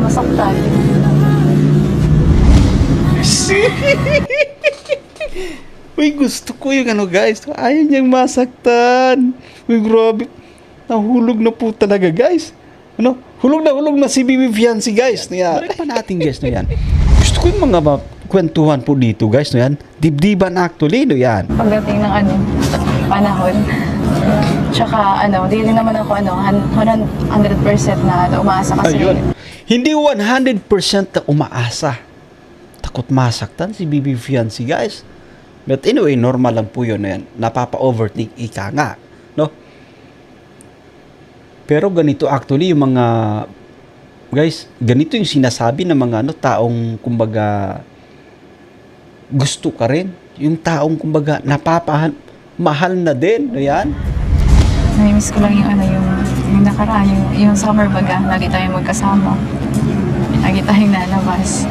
masaktan. Uy, gusto ko yung ano guys. Ayaw niyang masaktan. Uy, grabe. Nahulog na po talaga guys. Ano? Hulog na si Bibi Fiancé guys. Yan. Balik pa natin guys no yan. Gusto ko yung mga kwentuhan po dito guys no yan. Dibdiban actually no yan. Pagdating ng panahon. Tsaka di rin naman ako 100% na umaasa kasi. Ayun. Hindi 100% na umaasa. Takot masaktan si Bibi Fiancé guys. But anyway, normal lang po yun na yan. Napapa-overthink ika nga. No? Pero ganito actually yung mga guys, ganito yung sinasabi ng mga taong kumbaga gusto ka rin. Yung taong kumbaga mahal na din. No yan? Namimiss ko lang yung nakaraan, yung summer baga, lagi tayong magkasama. Lagi tayong nalabas.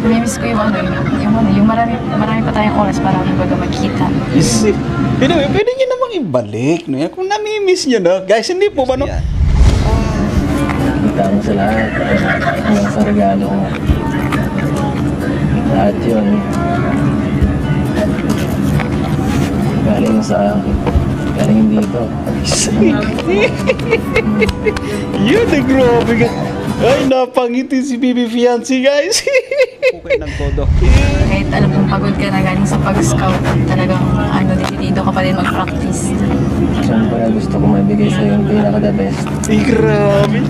Namimiss ko yung marami pa tayong oras para baga magkita. Pwede nyo namang ibalik. No? Yan. Kung namimiss nyo na, guys, hindi po ba no? Kita mo sa lahat. Hanggang sa regalo ko. Lahat yun. Galing sa akin. Galing dito. Yun, grabe ka. Ay, napangiti si Bibi Fiancé, guys. Okay ng todo. Kahit alam kong pagod ka na galing sa pag-scout, talagang dito ka pa rin mag-practice. Siyempre gusto ko maibigay sa'yo yung pinaka-the best. Ay, grabe.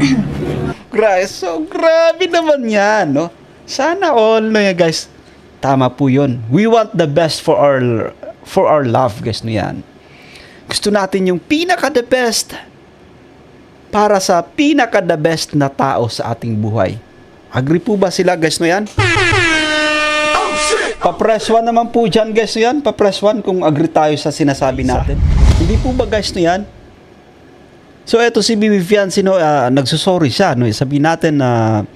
Grabe naman yan, no? Sana all, no yan, guys. Tama po yun. We want the best for our love, guys, no yan. Gusto natin yung pinaka-the best para sa pinaka-the best na tao sa ating buhay. Agree po ba sila, guys, no yan? Pa-press 1 naman po dyan, guys, no yan. Pa-press 1 kung agree tayo sa sinasabi natin. Hindi po ba, guys, no yan? So, eto si Bibi Fiancé, no, nagsusorry siya, no? Sabihin natin na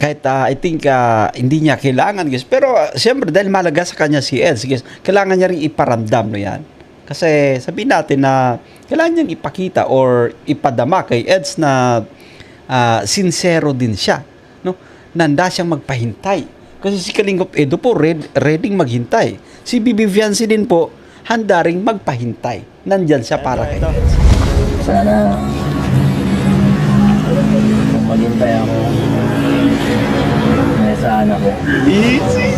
kahit I think hindi niya kailangan, guys. Pero, siyempre, dahil malaga sa kanya si Eds, guys, kailangan niya rin iparamdam, no yan? Kasi sabihin natin na kailangan niyang ipakita or ipadama kay Eds na sincero din siya. No? Nanda siyang magpahintay. Kasi si Kalingap Edo po ready maghintay. Si Bibi Fiancé din po handa ring magpahintay. Nandyan siya para kay Eds. Sana kung maghintay ako sa anak ko. Easy.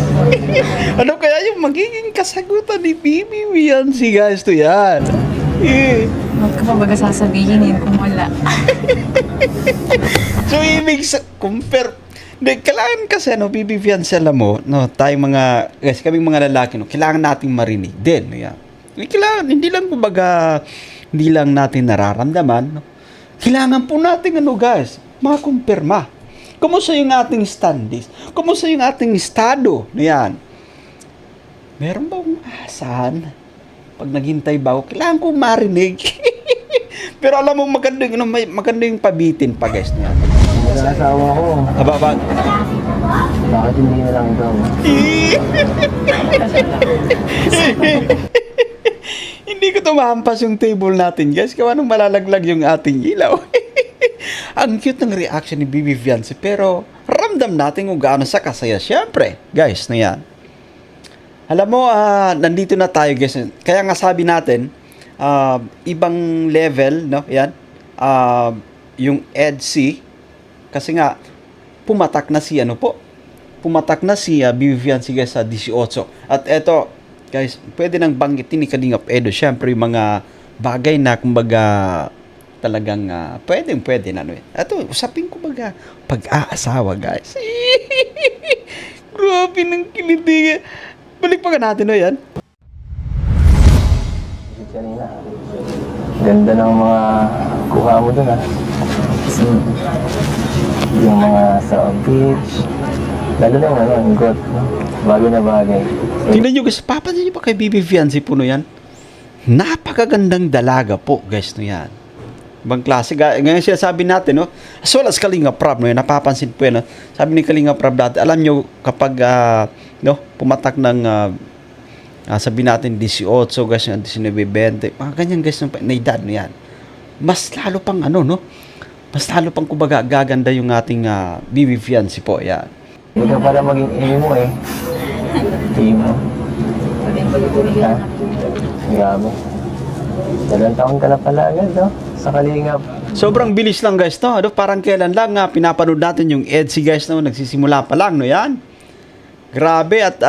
Ano kaya yung magiging kasagutan ni Bibi Fiancé, guys? To yan. Ba't ka pa baga sasabihin yun kung wala? So, ibig compare. Kailangan kasi, Bibi Fiancé, alam mo, no, tayong mga, guys, kaming mga lalaki, no, kailangan nating marinig din, no, yan. Kailangan, hindi lang natin nararamdaman, no. Kailangan po natin, guys, makumpirma. Kumusta yung ating standings? Kumusta yung ating estado? No, yan. Meron ba akong asahan? Pag naghintay ba ako, kailangan kong marinig. Pero alam mo, maganda yung pabitin pa, guys. No, yan. Sa asawa ko. Bakit hindi na lang ikaw? Hindi ko tumahampas yung table natin, guys. Kaya anong malalaglag yung ating ilaw. Ang cute ng reaction ni Bibi Fiancé, pero ramdam natin kung gaano sa kasaya. Siyempre, guys, na yan. Alam mo, nandito na tayo, guys. Kaya nga sabi natin, ibang level, no? Yan. Yung EDC, kasi nga, pumatak na si Bibi Fiancé, guys, sa 18. At eto, guys, pwede nang banggitin ni Kalingap Edo, siyempre, yung mga bagay na, kumbaga, talagang pwede na. Ito, usapin ko baga, pag-aasawa, guys. Grabe ng kiliti. Balik pa ka natin, no, yan? Kanina, ganda ng mga kuha mo dun, Yung mga sa beach, lalo na yung got, bagay na bagay. Tingnan nyo, guys, papansin nyo pa kay Bibi Fiancé po, no, yan? Napakagandang dalaga po, guys, no, yan. Ibang klase. Ngayon siya sabi natin, no? As well as Kalingap Rab, no? Napapansin po yan, no? Sabi ni Kalingap Rab dati, alam nyo, kapag, pumatak ng, sabi natin, 18, guys, 19, 20, mga ganyan, guys, na edad, no, yan. Mas lalo pang, mas lalo pang kumbaga gaganda yung ating BB fiancé po. Yan. Hindi ka para maging emo eh. Emo. Ha? Grabe. 2 taon ka na pala agad, no? Sa Kalingap. Sobrang bilis lang guys, no? Ano, parang kailan lang pinapanood natin yung EDSI guys, no? Nagsisimula pa lang, no? Yan. Grabe at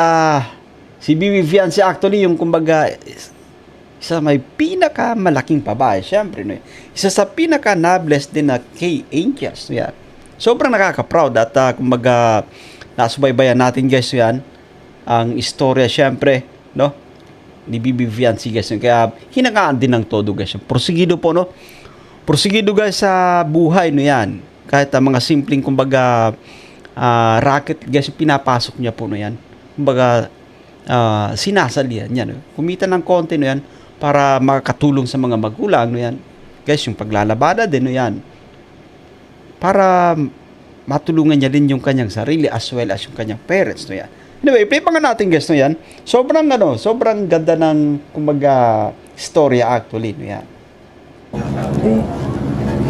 si BB Fiancé actually yung kumbaga isa may pinakamalaking babae, syempre, no? Isa sa pinaka-nabless din na K-Angels, no? Yan. Sobrang nakaka-proud at kumbaga nasubaybayan natin guys, yan. Ang istorya, syempre, no? Ni BB Fiancé guys, no? Kaya hinagaan din ng todo guys. Prosigido po, no? Prosigido guys sa buhay, no? Yan. Kahit mga simpleng kumbaga racket guys, pinapasok niya po, no? Yan. Kumbaga sinasalihan yan, no? Kumita ng konti, no? Yan, para makakatulong sa mga magulang, no? Yan. Guys, yung paglalabada din, no? Yan. Para matulungan niya din yung kanyang sarili as well as yung kanyang parents, no? Yan. Anyway, play pa nga natin guys, no? Yan. Sobrang ganda ng kumbaga storya actually, no? Yan. Hindi.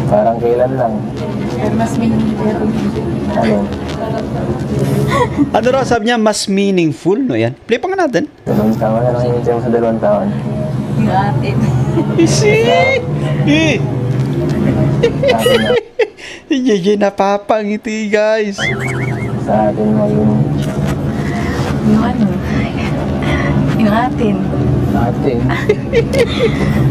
Parang kailan lang. Mas meaningful. Ano? Ano raw sabi niya, mas meaningful, no? Yan. Play pa nga natin. 2 taon na lang hinintay mo sa 2 taon. Yung atin. Isi! Sa atin na. Yeye, napapangiti guys. Sa atin na yun. Yung ano? Yung atin. Atin.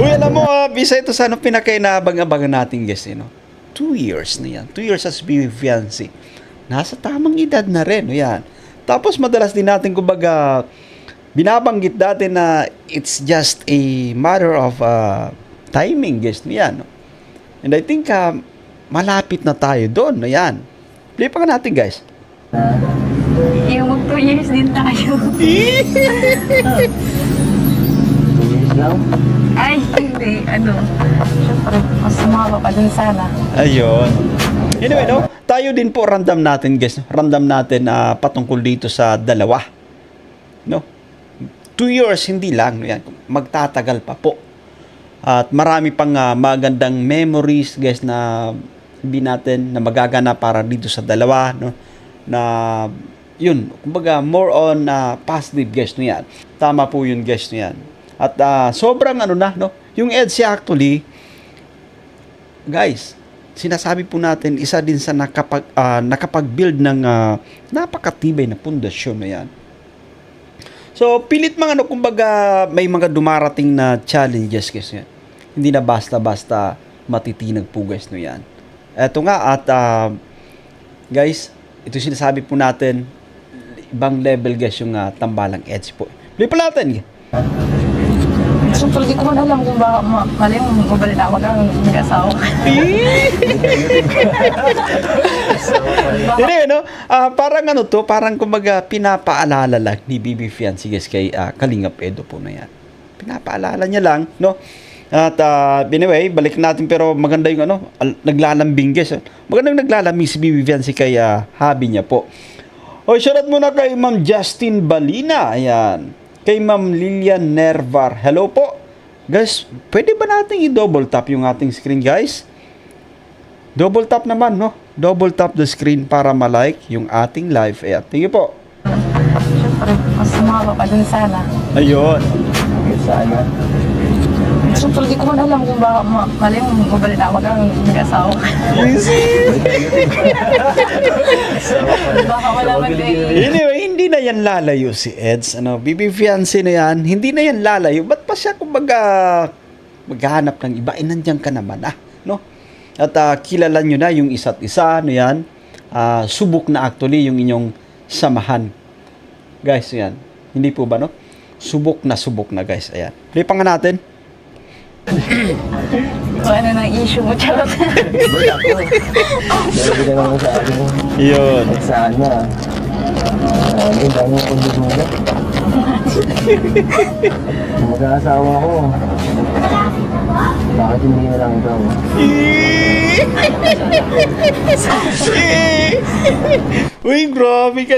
Uy, alam mo, bisa ito sa pinakainabang-abangan natin guys, no? 2 years na yan. 2 years as BB Fiancé. Nasa tamang edad na rin, no? Yan. Tapos madalas din natin kumbaga binabanggit natin na it's just a matter of timing guys, no? Yan, no? And I think malapit na tayo doon, no? Yan. Play pa nga natin guys. Yung mag 2 years din tayo. 2 years lang. Ay, hindi. Ano? Siyempre, mas sumama pa dun sana. Ayun. Anyway, no? Tayo din po random natin guys. Random natin patungkol dito sa dalawa. No? 2 years hindi lang, no? Yan. Magtatagal pa po. At marami pang magandang memories guys na hindi natin na magagana para dito sa dalawa, no? Na yun, kumbaga more on positive guys, no? Yan. Tama po yun guys, no? Yan. At sobrang ano na, no? Yung EDSI actually guys, sinasabi po natin isa din sa nakapag-build ng napakatibay na pundasyon, no? Yan. So, pilit mga ano, kumbaga may mga dumarating na challenges guys. Yan. Hindi na basta-basta matitinag po guys, no? Yan. Eto nga at guys, ito sinasabi po natin, ibang level guys yung tambalang EDSI po. Play pa natin. Siyempre, di ko man alam kung baka mali mo mabalik na ako ng mag-asawa. Hindi, no? Parang ano to, parang kumbaga pinapaalala lang ni BB Fiancé guys kay Kalingap Edo po na yan. Pinapaalala niya lang, no? At anyway, balik natin pero maganda yung ano, naglalambing guys. Magandang naglalambing si BB Fiancé kay hubby niya po. O, shoutout muna kay Ma'am Justin Balina. Ayan. Kay Ma'am Lilian Nervar. Hello po. Guys, pwede ba natin i-double tap yung ating screen guys? Double tap naman, no? Double tap the screen para ma-like yung ating live. Ayan. Thank you po. Siyempre, mas sumama pa dun sana. Ayun. Sana. Siyempre, di ko man alam kung baka mali mo mabalik na ako ng mag-asawa. Baka wala man Anyway, hindi na yan lalayo si Eds. Ano, BB Fiancé na yan, hindi na yan lalayo. Ba't pa siya kumbaga maghahanap ng iba? Nandiyan ka naman, no? At kilala nyo na yung isa't isa, no yan? Subok na actually yung inyong samahan. Guys, yan. Hindi po ba, no? Subok na guys. Ayan. Play pa nga natin. Kung ano nang issue mo, charot. Dalabi na naman sa akin. Yun. At sana. Hindi, dami yung kundog mo na. Mag-aasawa ko. Bakit hindi na lang ikaw? Uy, grabe ka.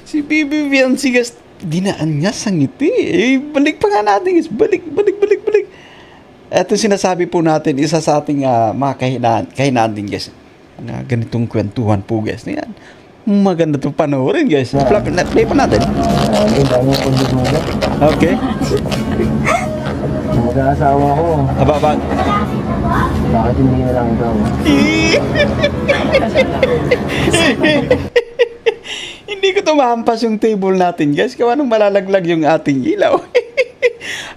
Si BB Fiancé guys, dinaan niya sa ngiti. Balik pa nga natin guys. Balik. Ito sinasabi po natin, isa sa ating mga kahinaan din guys. Na ganitong kwentuhan po guys. Yan. Maganda itong panoorin guys. Play pa natin. Ang dami ko dumulat. Okay. Mag-aasawa ko. Aba. Bakit hindi na lang ikaw? Hindi ko tumahampas yung table natin guys. Kaya anong malalaglag yung ating ilaw.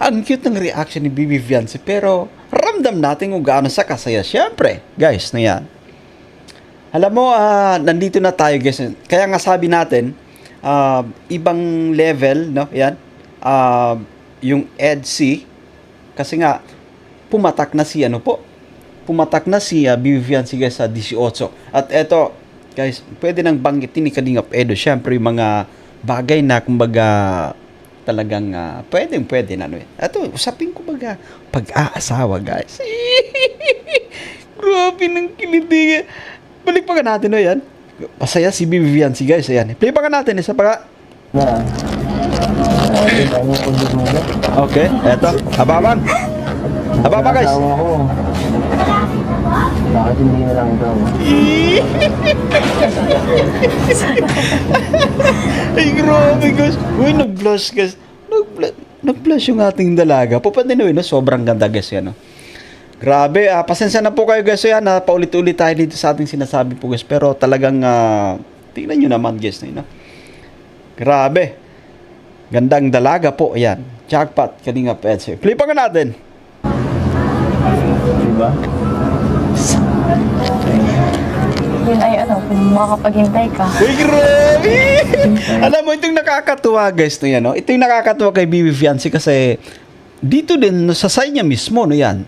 Ang cute ng reaction ni Bibi Fiancé. Pero ramdam natin kung gaano sa kasaya. Siyempre, guys, na yan. Alam mo, nandito na tayo guys. Kaya nga sabi natin, ibang level, no? Yan. Yung EDC. Kasi nga, pumatak na si Pumatak na si Bibi Fiancé guys sa 18. At eto, guys, pwede nang banggitin ni Kalingap Edo. Siyempre, yung mga bagay na, kumbaga, talagang pwede na. Ito, usapin ko baga, pag-aasawa, guys. Grabe ng kiliti. Balik pa ka natin, no, yan. Pasaya si Bibi Fiancé, guys. Ayan. Play pa ka natin, isa pa ka. Na, ang dami ko dumulat. Okay, eto. Ababa, guys. Mag-aasawa ko. Bakit hindi na lang ikaw? Ay, grabe, guys. Uy, nag-blush, guys. Nag-blush yung ating dalaga. Pupandinuin, no? Sobrang ganda, guys, yan, no? Grabe, pasensya na po kayo, guys. Yan, paulit-ulit tayo dito sa ating sinasabi po, guys. Pero talagang, tingnan nyo naman, guys, no? Grabe. Gandang dalaga po, yan. Jackpot, Kalingap Edsel. Play pa nga natin. Diba? Yun ay kung makapaghintay ka. Uy, grabe! Alam mo, ito yung nakakatuwa, guys, no, yan, no? Ito yung nakakatuwa kay Bibi Fiancé kasi dito din, no, sa side niya mismo, no, yan.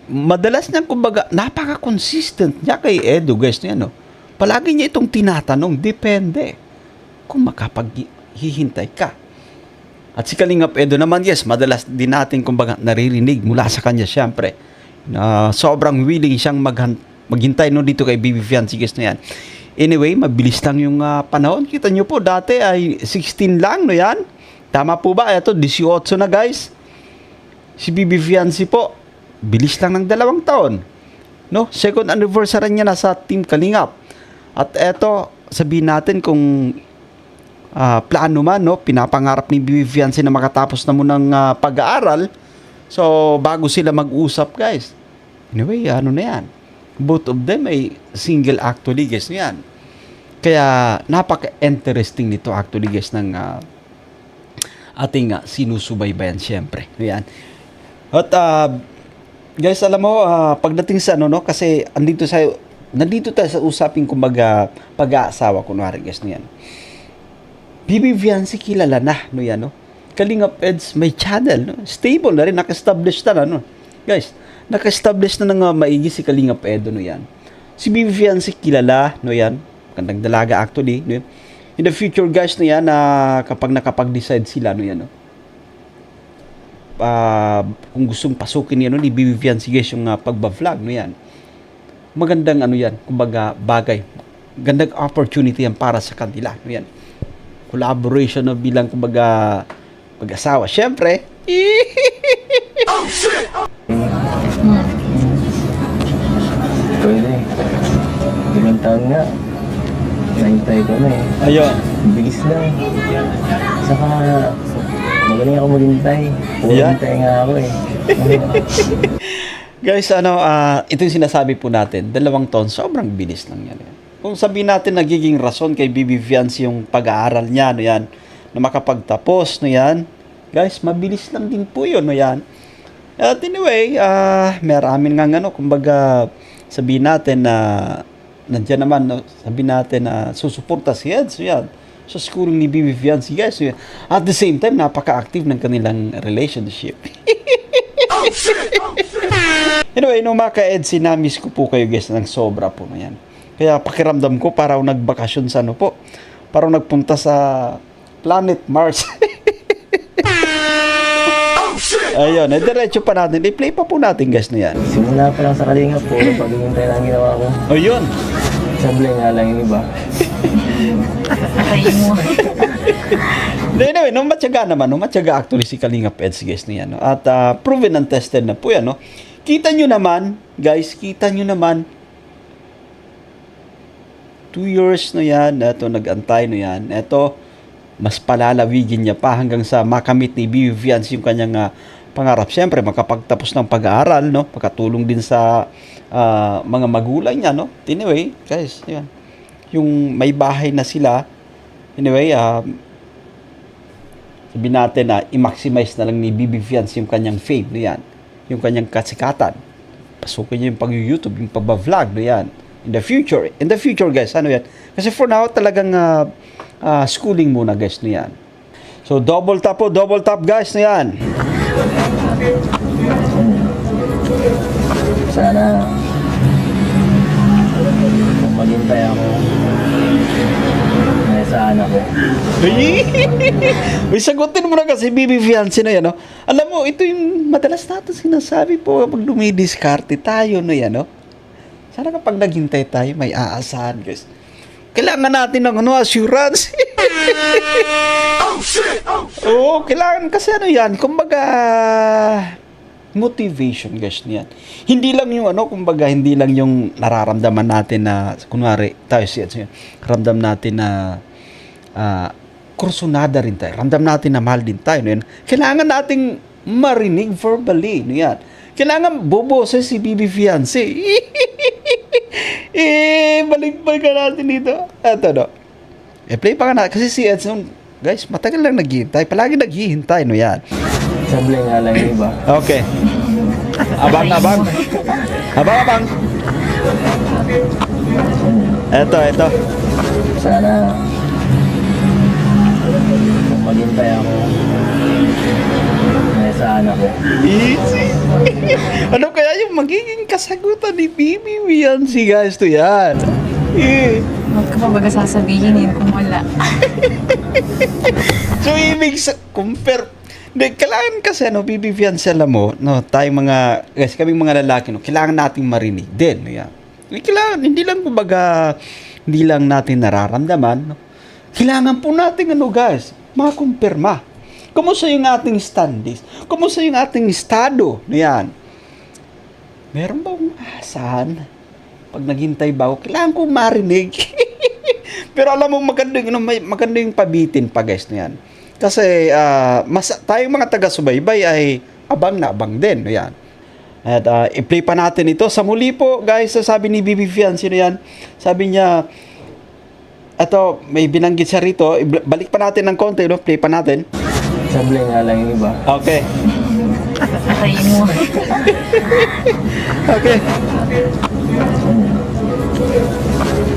Madalas niya, kumbaga, napaka-consistent niya kay Edo, guys, no, yan, no? Palagi niya itong tinatanong, depende kung makapaghihintay ka. At si Kalingap Edo naman, yes, madalas din natin, kumbaga, naririnig mula sa kanya, syempre, na sobrang willing siyang maghintay no dito kay Bibi Fiancé, guys, na yan. Anyway, mabilis lang yung panahon. Kita nyo po, dati ay 16 lang, no yan? Tama po ba? Ito, 18 na, guys. Si Bibi Fiancé po, bilis lang ng 2 taon. No? Second anniversary niya na sa Team Kalingap. At eto, sabihin natin kung plano man, no? Pinapangarap ni Bibi Fiancé na makatapos na munang pag-aaral. So, bago sila mag-usap, guys. Anyway, ano na yan? Both of them ay single actually, guys, yan. Kaya, napaka-interesting nito actually, guys, ng ating sinusubaybayan, syempre. Yan. At, guys, alam mo, pagdating sa ano, no? Kasi, nandito tayo sa usaping, kumbaga, pag-aasawa, kunwari, guys, yan. Bibi Fiancé kilala na, no, yan, no? Kalingap Eds may channel, no? Stable na rin, naka-establish na, no? Guys, naka-establish na ng maigi si Kalingap Edo, no, yan. Si Bibi Fiancé kilala, no, yan. Magandang dalaga actually, no, yan. In the future, guys, no, yan, kapag nakapag-decide sila, no, yan, no. Kung gustong pasukin yan, no, ni Bibi Fiancé, guys, yung pagba-vlog, no, yan. Magandang, ano yan, kumbaga, bagay. Gandang opportunity yan para sa kanila, no, yan. Collaboration, no, bilang, kumbaga, pag-asawa. Siyempre, Oh, shit! Pwede. 2 taon nga. Nahintay ko na eh. ayun. Bilis na. Saka, magaling ako maghintay. Yeah. Hintay nga ako eh. Guys, ito yung sinasabi po natin, 2 taon, sobrang bilis lang yan. Kung sabihin natin nagiging rason kay Bibi Fiancé yung pag-aaral niya, no, yan, na makapagtapos, no, yan, guys, mabilis lang din po yun, no, yan. At anyway, maraming nga, kumbaga, sabihin natin na, nandiyan naman, no, sabihin natin na susuporta si Eds, so yan, sa schooling ni Bibi Fiancé, guys, so yan. At the same time, napaka-active ng kanilang relationship. Anyway, no, mga ka-Eds, sinamiss ko po kayo, guys, ng sobra po, no, yan. Kaya pakiramdam ko parang nagbakasyon sa ano po. Parang nagpunta sa planet Mars. Ayun, diretso pa natin. I-play pa po natin, guys, na yan. Simula pa lang sa Kalingap, puro paghihintay lang ginawa ko. Ayun. Sablay nga lang yung iba. Patay mo. Anyway, matyaga actually si Kalinga Peds, guys, niya, no? At proven and tested na po yan, no? Kita nyo naman, guys, 2 years na yan, eto, nag-antay na yan, eto, mas palalawigin niya pa hanggang sa makamit ni Bibi Fiance yung kanyang pangarap. Siyempre, makapagtapos ng pag-aaral, no? Makatulong din sa mga magulang niya, no? Anyway, guys, yan. Yung may bahay na sila, anyway, sabihin natin na i-maximize na lang ni Bibi Fiance yung kanyang fame, no? Yan. Yung kanyang kasikatan. Pasukin niya yung pag-YouTube, yung pag-vlog, no? Yan. In the future, guys, ano yan? Kasi for now, talagang schooling muna, guys, no? Yan. So, double tap, guys, no? Yan. Sana kung maghintay ako na sa anak ko. Uy, sagutin mo na kasi Bibi Fiance na yan, no? Alam mo, ito yung madalas natin sinasabi po kapag dumidiskarte tayo, no? Yan, no? Sana kapag naghintay tayo, may aasahan, guys. Kailangan natin ng assurance. Oo, kailangan kasi ano yan, kumbaga motivation, guys, niyan. Hindi lang yung kumbaga hindi lang yung nararamdaman natin na kunwari tayo ramdam natin na kursunada rin tayo. Ramdam natin na mahal din tayo, no? Yan. Kailangan nating marinig verbally, no? Yan. Kailangan boboses si Bibi Fiance. Balik-balik ka natin dito. Eto, no? Play pa ka na. Kasi si Edson, guys, matagal lang naghihintay. Palagi naghihintay, no? Yan. Sablay nga lang yung iba. Okay. Abang. Eto. Sana kung maghintay ako na sa anak ko. Easy. Ano kaya yung magiging kasagutan ni Bibi Fiance, guys, to yan? Huwag ka pa baga sasabihin yun kung wala. So, compare. Hindi, kailangan kasi, Bibi Fiance, alam mo, no, tayong mga, guys, kaming mga lalaki, no, kailangan nating marinig din, no, yan. Kailangan, hindi lang natin nararamdaman, no. Kailangan po natin, guys, makumpirma. Kumusta yung ating standings? Kumusta yung ating estado? No, yan. Meron bang asahan? Pag naghintay ba ako, kailangan ko marinig. Pero alam mo, maganda yung pabitin pa, guys, no, yan. Kasi tayong mga taga-subaybay ay abang na abang din, no, yan. At i-play pa natin ito. Sa muli po, guys, sabi ni Bibi Fiance, no, yan. Sabi niya, eto, may binanggit siya rito. Balik pa natin ng konti, no? Play pa natin. Sablay nga lang yung iba. Okay. Patayin mo. Okay.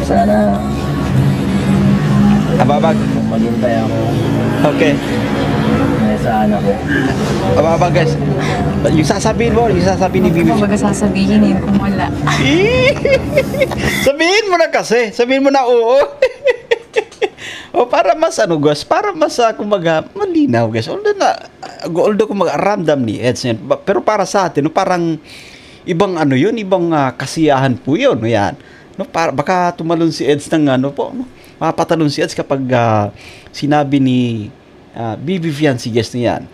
Sana Ababag. kung maghintay ako Okay. na sa anak ko. Ababag, guys. Yung sasabihin ni Huwag Bibi. ka pa baga sasabihin yun kung wala. Sabihin mo na kasi. Sabihin mo na oo. O para mas guys, para mas kumbaga malinaw, guys. Although kumbaga ramdam ni Eds yan. Pero para sa atin, parang ibang yun, ibang kasiyahan po yun, no, yan. No, baka tumalon si Eds ng no. Mapatalon si Eds kapag sinabi ni Bibi Fiance, guys, niyan.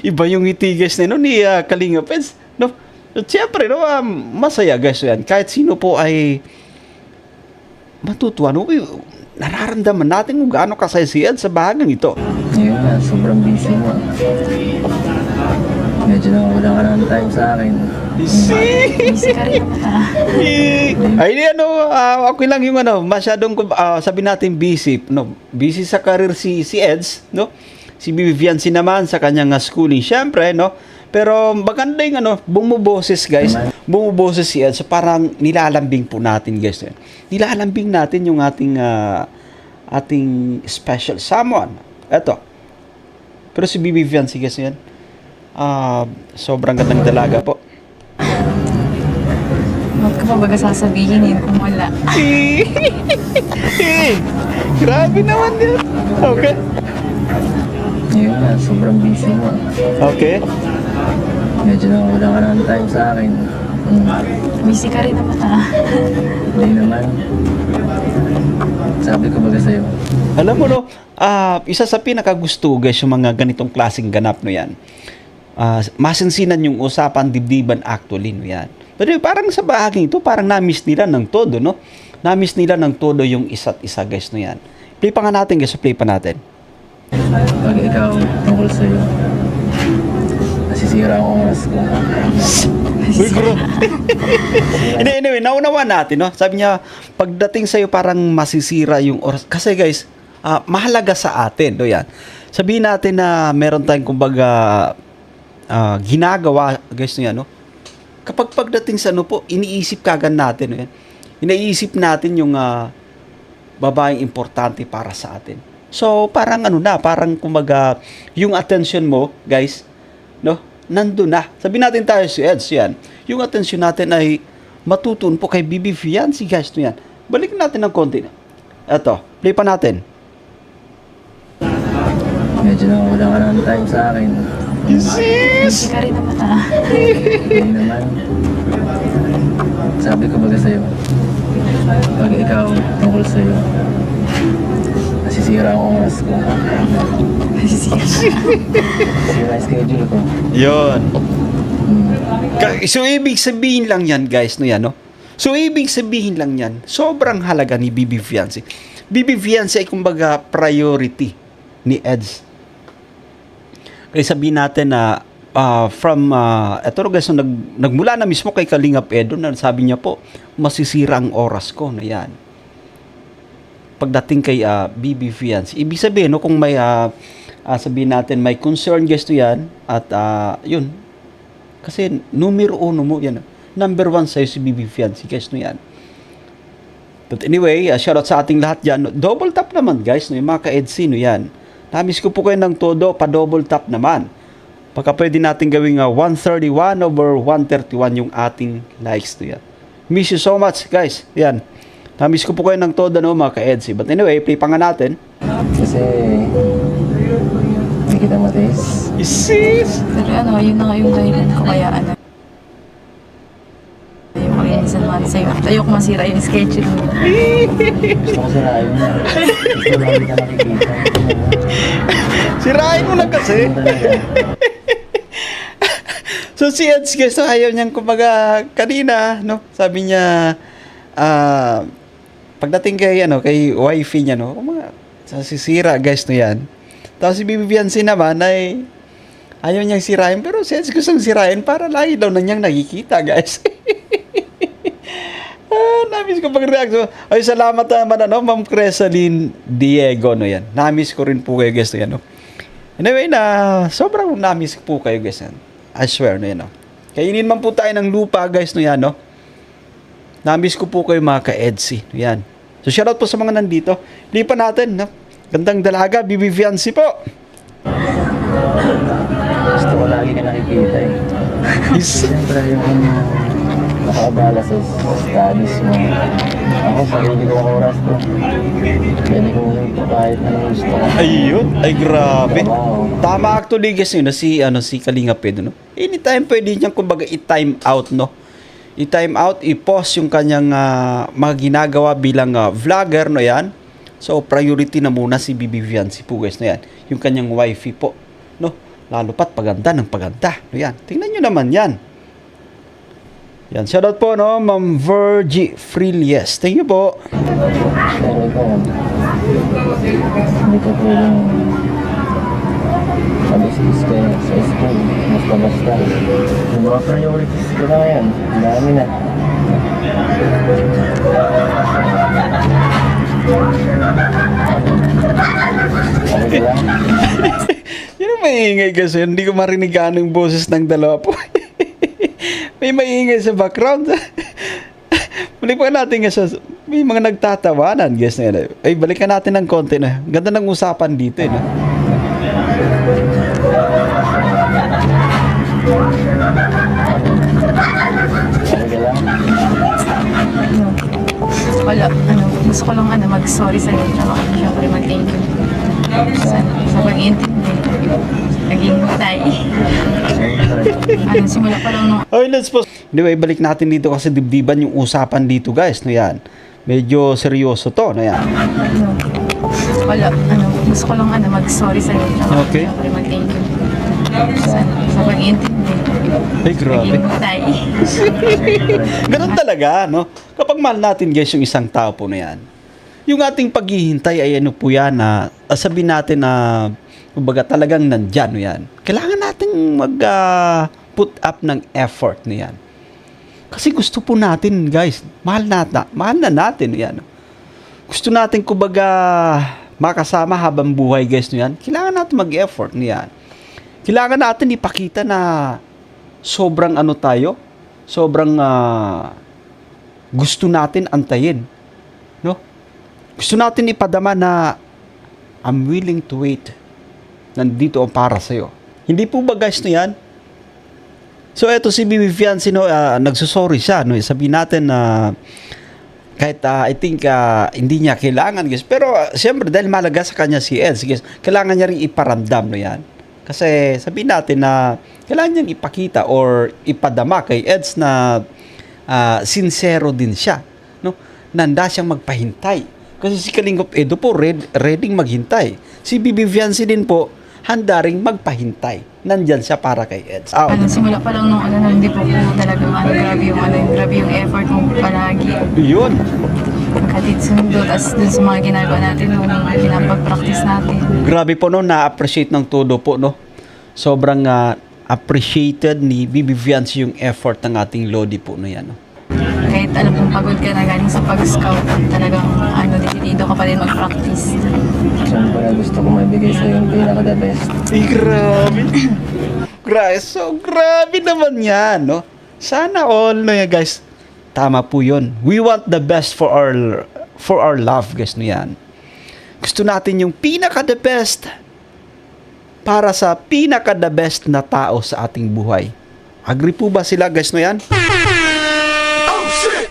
Iba yung ngiti, guys, na ni Kalinga Peds, no? At siyempre, no, masaya, guys, yan. Kahit sino po ay matutuwa, no? Nararamdaman natin kung gaano kasaya si Ed sa bahagang ito. Ngayon nga, sobrang busy mo. Medyo nawawala ka ng time sa akin. Busy ka rin naman. Ay, okay lang yung masyadong, sabi natin busy, no? Busy sa career si Eds, no? Si Bibi Fiance naman sa kanyang schooling, syempre, no? Pero maganda yung bumuboses, guys. Bumuboses si Eds. So parang nilalambing po natin, guys. Nilalambing natin yung ating special someone. Eto. Pero si Bibi Fiance, guys, yan. Sobrang gandang dalaga po. Huwag ka pa baga sasabihin yun kung wala. Grabe naman yan. Okay. Ngayon nga, sobrang busy mo. Okay. Medyo nawawala ka ng time sa akin. Busy ka rin naman Hindi naman. Sabi ko baga sa'yo. Alam mo no, isa sa pinakagusto guys yung mga ganitong klaseng ganap no yan. Masinsinan yung usapan dibdiban actually no yan. Pero parang sa bahaging ito, parang na-miss nila ng todo no. Na-miss nila ng todo yung isa't isa guys no yan. Play pa nga natin guys, play pa natin. Pag ikaw tungkol sa'yo, nasisira ang oras ko. Uy, bro. Anyway, naunawa natin, no? Sabi niya, pagdating sa'yo parang masisira yung oras. Kasi guys, mahalaga sa atin, no yan. Sabihin natin na meron tayong kumbaga ginagawa, guys, no yan, no? Kapag pagdating sa ano po, iniisip kagad natin, no yan. Iniisip natin yung babaeng importante para sa atin. So, parang parang kumbaga, yung attention mo, guys, no? Nandun na. Sabi natin tayo si Eds, yan. Yung attention natin ay matutuon po kay Bibi Fiancé, guys, no yan. Balikan natin ng konti. Eto, play pa natin. Medyo nawawala ka ng time sa akin. Busy ka rin naman Hindi naman. Sabi ko baga sa'yo, pag ikaw tungkol sa'yo, nasisira ang oras ko. Nasisira ang schedule ko. Yon. So, ibig sabihin lang yan, guys, no yan, no? So, ibig sabihin lang yan, sobrang halaga ni Bibi Fiancé. Bibi Fiancé ay kumbaga priority ni Eds. Kaya sabihin natin na eto guys, so nagmula na mismo kay Kalingap Edo na sabi niya po, masisira ang oras ko na yan. Pagdating kay Bibi Fiancé. Ibig sabihin, no, kung may sabihin natin, may concern guys to yan, at yun, kasi numero 1 mo, yan, number 1 sa'yo si Bibi Fiancé guys, no yan. But anyway, shoutout sa ating lahat dyan. Double tap naman guys, no, yung mga ka-EDC, no yan. Namis ko po kayo ng todo, pa-double tap naman. Pagka pwede natin gawing 131/131 yung ating likes to yan. Miss you so much, guys. Yan. Namis ko po kayo ng todo, no, mga ka-EDC. But anyway, play pa nga natin. Kasi, hindi kita matiis. Isis! Pero yun na nga yung dahilan ko kaya yung mag-iinisan naman sa'yo. Ayoko masira yung schedule mo. Gusto ko sirain mo. Gusto lagi ka nakikita. Sirain mo lang kasi. So si Eds guys, so ayaw niyang kumbaga kanina, no? Sabi niya, pagdating kay wifey niya, no? Kumbaga, sisira guys, no yan. Tapos si Bibi Fiancé naman ay ayaw niyang sirain, pero si Eds gustong sirain para lagi daw na niyang nakikita, guys. Namis ko pag-react. So, ay, salamat naman, Ma'am Cresaline Diego, no yan. Namis ko rin po kayo, guys, no yan, no. Anyway, sobrang namis po kayo, guys, yan. I swear, no yan, no. Kainin man po tayo ng lupa, guys, no yan, no. Namis ko po kayo, mga ka-EDC, no yan. So, shoutout po sa mga nandito. Lipan natin, no. Gandang dalaga, Bibi Fiancé po. Gusto ko lagi ka nakikita eh. Siyempre yung nakabala sa studies mo. Ako, sarili ko ang oras ko. Pwede ko ito kahit anong gusto ko. Ayun, ay grabe. Wow. Tama actually guys yun, si Kalingap Edo, no. Anytime pwede niyang kumbaga i-time out, no. I-time out, i-pause yung kanyang mga ginagawa bilang vlogger, no yan. So priority na muna si Bibi Fiancé po guys, no yan. Yung kanyang wifey po, no. Lalo pat paganda ng paganda, no yan. Tingnan niyo naman yan. Yan, shoutout po, no, Ma'am Virgie Frilles. Thank you po. Pero ikaw, hindi ko pwedeng mabistis kayo sa school. Basta-basta. Yung mga priorities ko na ngayon, ang dami na. Ano sila? Yun ang maingay kasi. Hindi ko marinig ano yung boses ng dalawa po. May maingay sa background. Balikan natin kasi may mga nagtatawanan, guys, na yan. Ay, balikan natin ng konti na. Ganda ng usapan dito, eh, no? Wala, gusto ko lang mag-sorry sa'yo. Siyempre mag-thank you. Sa pag-iintindi. Naging tayo. Simula pa lang nung Okay, let's pause. Anyway, balik natin dito kasi dibdiban yung usapan dito, guys. No, yan. Medyo seryoso to, no, yan. gusto ko lang mag-sorry sa'yo. Okay. Mag-thank you. Sa pag-iintindi. Ay, grabe. Naging tay. Ganun talaga, no? Kapag mahal natin, guys, yung isang tao po na yan, yung ating paghihintay ay ano po yan, na sabihin natin na, kumbaga talagang nandyan, no yan. Kailangan natin put up ng effort na yan. Kasi gusto po natin, guys, mahal na natin, no yan. Gusto natin, kumbaga, makasama habang buhay, guys, no yan. Kailangan natin mag-effort, no yan. Kailangan natin ipakita na sobrang tayo, sobrang gusto natin antayin, no? Gusto natin ipadama na I'm willing to wait. Nandito ang para sa'yo. Hindi po ba, guys, no yan? So, eto si Bibi Fiancé, no, nagsusorry siya, no? Sabihin natin na kahit I think hindi niya kailangan, guys. Pero siyempre dahil malaga sa kanya si Eds, guys, kailangan niya rin iparamdam, no yan. Kasi sabihin natin na kailangan niyang ipakita or ipadama kay Eds na sincero din siya, no? Nanda siyang magpahintay. Kasi si Kalingap Edo po ready maghintay. Si Bibi Fiancé din po handa ring magpahintay. Nandyan siya para kay Eds. Simula pa lang nung hindi po talagang grabe yung effort mo palagi. Yun. Maghatid sundo, tapos dun sa mga ginagawa natin, nung pinapag-practice natin. Grabe po, no, na-appreciate ng todo po, no. Sobrang appreciated ni Bibi Fiancé yung effort ng ating Lodi po, no yan, no. Kahit alam kong pagod ka na galing sa pag-scout, talagang dito ka pa rin mag-practice. Siyempre, gusto ko maibigay sa'yo yung pinaka-the best. Ay, grabe. Grabe naman yan, no. Sana all, no, yan, guys. Tama po yun. We want the best for our love, guys, no yan. Gusto natin yung pinaka-the best para sa pinaka-the best na tao sa ating buhay. Agree po ba sila, guys, no yan?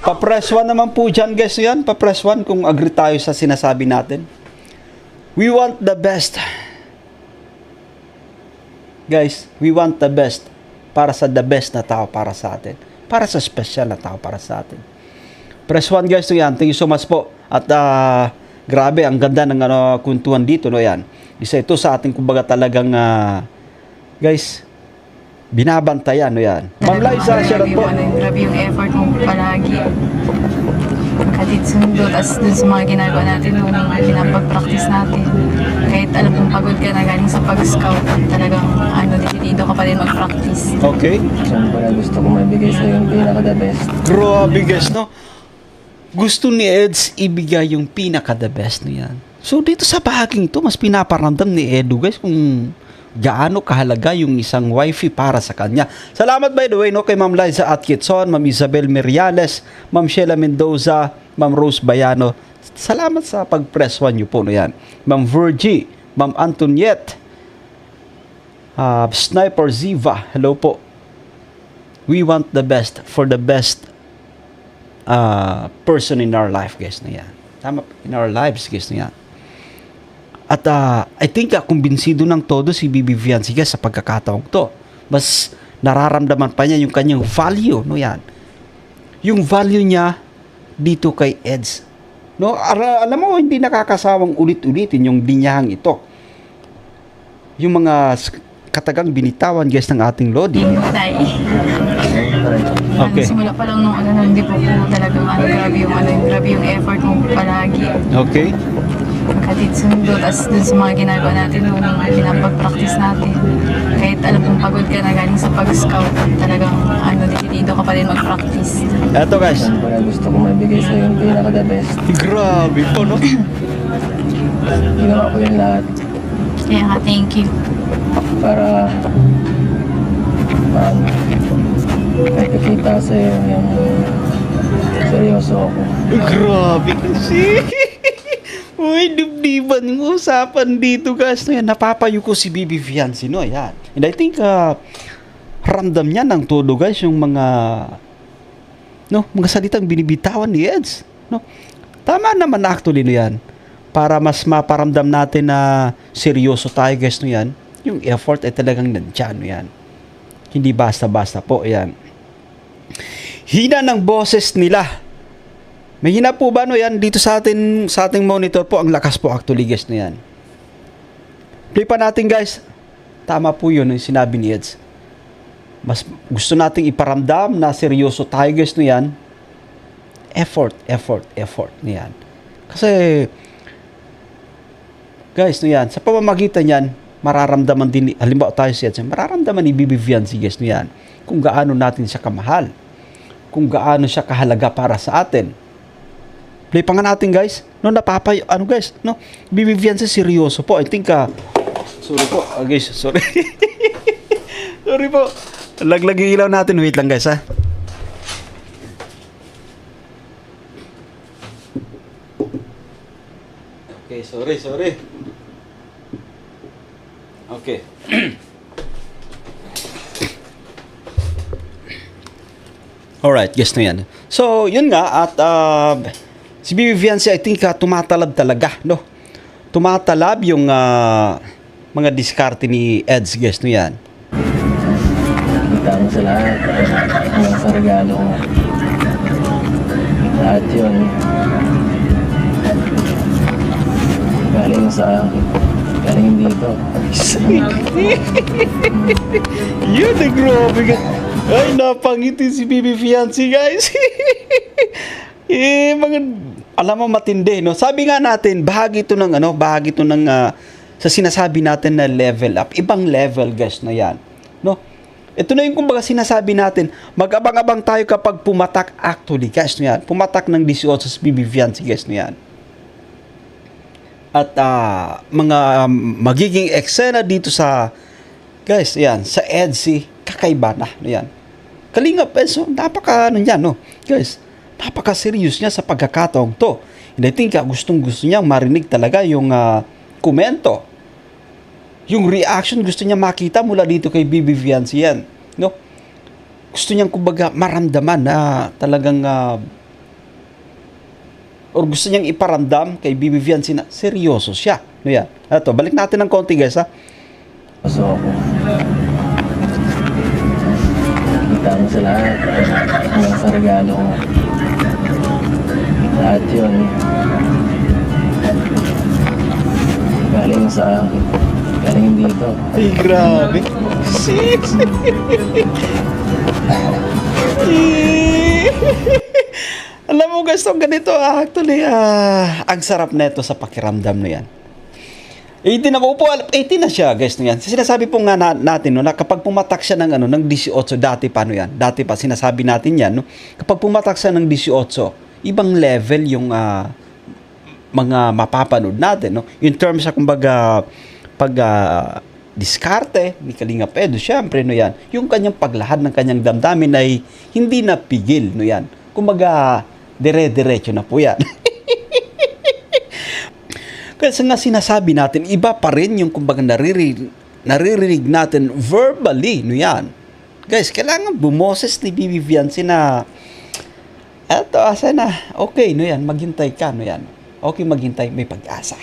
Pa-press 1 naman po dyan, guys, no yan. Pa-press 1 kung agree tayo sa sinasabi natin. We want the best. Guys, we want the best para sa the best na tao para sa atin. Para sa special na tao para sa atin. Press 1, guys, no yan. Thank you so much po. At grabe, ang ganda ng kuntuhan dito, no yan. Isa ito sa ating kumbaga talagang guys, binabantayan, no yan. Ma'am Liza, shoutout po. Grabe yung effort mo palagi. Maghatid sundo, tapos dun sa mga ginagawa natin, nung pinapag-practice natin. Kahit alam kong pagod ka na galing sa pag-scout, talagang dito ka pa rin mag-practice. Okay. Siyempre, gusto ko maibigay sa'yo yung pinaka-the best. Grabe, guys, no? Gusto ni Eds ibigay yung pinaka-the best, no yan. So, dito sa bahaging ito, mas pinaparamdam ni Edu, guys, kung gaano kahalaga yung isang wifey para sa kanya. Salamat, by the way, no, kay Ma'am Liza Atkinson, Ma'am Isabel Meriales, Ma'am Sheila Mendoza, Ma'am Rose Bayano. Salamat sa pag-press 1 nyo po, no yan. Ma'am Virgie, Ma'am Antoniette, Sniper Ziva, hello po. We want the best for the best person in our life, guys, na yan. Tama, in our lives, guys, na yan. At I think kumbinsido ng todo si Bibi Fiancé, guys, sa pagkakataong to. Mas nararamdaman pa niya yung kanyang value, no yan. Yung value niya dito kay Eds. No, alam mo, hindi nakakasawang ulit-ulitin yung linyahang ito. Yung mga katagang binitawan, guys, ng ating Lodi. Tay. Okay. Simula pa lang nung hindi po talagang grabe yung effort mo palagi. Okay. Maghatid sundo, tapos dun sa mga ginagawa natin, nung pinapag-practice natin. Kahit alam kong pagod ka na galing sa pag-scout, talagang dito ka pa rin mag-practice. Eto, guys. Siyempre, gusto ko maibigay sa'yo yung pinaka-the best. Grabe po, no? Ginawa ko yung lahat Kaya nga, thank you. para nakikita sa'yo yung seryoso ako. Grabe kasi. Uy, dibdiban yung usapan dito, guys. No, yan, napapayo ko si Bibi Fiancé, no? Yan. And I think, ramdam niya ng todo, guys, yung mga salitang binibitawan ni Eds. No? Tama naman actually, no yan. Para mas maparamdam natin na seryoso tayo, guys, no yan. Yung effort ay talagang nandyan, no yan. Hindi basta-basta po, yan. Hina ng boses nila. May hina po ba no yan dito sa ating monitor po, ang lakas po actually guys na yan. Play pa natin guys. Tama po yun yung sinabi ni Eds. Mas gusto nating iparamdam na seryoso tayo guys na yan. Effort na yan. Kasi guys na yan, sa pamamagitan yan, mararamdaman din, halimbawa tayo si Eds, mararamdaman ni Bibi Fiancé guys na yan, kung gaano natin siya kamahal, kung gaano siya kahalaga para sa atin. Play pa nga natin guys. No, guys, no, Bibi Fiancé seryoso po. I think, sorry po, guys, sorry. Sorry po. Laglag yung ilaw natin. Wait lang guys, ha. Okay, sorry. Okay. Alright, guess na yan. So, yun nga, at si Bibi Fiancé, I think, tumatalab talaga, no? Tumatalab yung mga diskarte ni Eds, guess na yan. Kita mo sa lahat. Hanggang sa regalo ko. Lahat yun. Galing sa akin. Galing dito. Yun, grabe ka. Ay, napangiti si Bibi Fiancé, guys. Alam mo, matindi, no? Sabi nga natin, bahagi ito ng, sa sinasabi natin na level up. Ibang level, guys, na yan. No? Ito na yung kumbaga sinasabi natin, mag-abang-abang tayo kapag pumatak actually, guys, na yan. Pumatak ng 18 sa Bibi Fiancé, guys, na yan. At mga magiging eksena dito sa, guys, yan, sa EDSI, kakaiba na, yan. Kalingap, so, napaka-serious no? Guys, napaka-serious niya sa pagkakataong to. And I think, gustong-gusto niyang marinig talaga yung komento. Yung reaction, gusto niya makita mula dito kay Bibi Fiancé yan, no? Gusto niyang, kumbaga, maramdaman na talagang, or gusto niyang iparamdam kay Bibi Fiancé na seryoso siya, no yan. Ito, balik natin ng konti, guys, ha? Paso ako. Kita mo sa lahat. Hanggang sa regalo ko. Lahat yun. Galing sa akin. Galing dito. Ay, grabe. Sis. Alam mo guys, ganito actually, ang sarap neto sa pakiramdam na yan. 18 na po, 18 na siya guys na yan. Sinasabi po nga natin no, na kapag pumatak siya ng 18, dati paano yan? Dati pa sinasabi natin yan, no? Kapag pumatak siya ng 18, ibang level yung mga mapapanood natin, no? In terms sa kumbaga diskarte ni Kalinga Pedro, syempre no yan. Yung kanyang paglahad ng kanyang damdamin ay hindi napigil no yan. Kumbaga dire-diretso na po yan. Kasi nga sinasabi natin, iba pa rin yung kumbaga naririnig natin verbally, no yan. Guys, kailangan bumoses ni Bibi Fiancé na eto, asa na, okay, no yan, maghintay ka, no yan. Okay, maghintay, may pag-asa.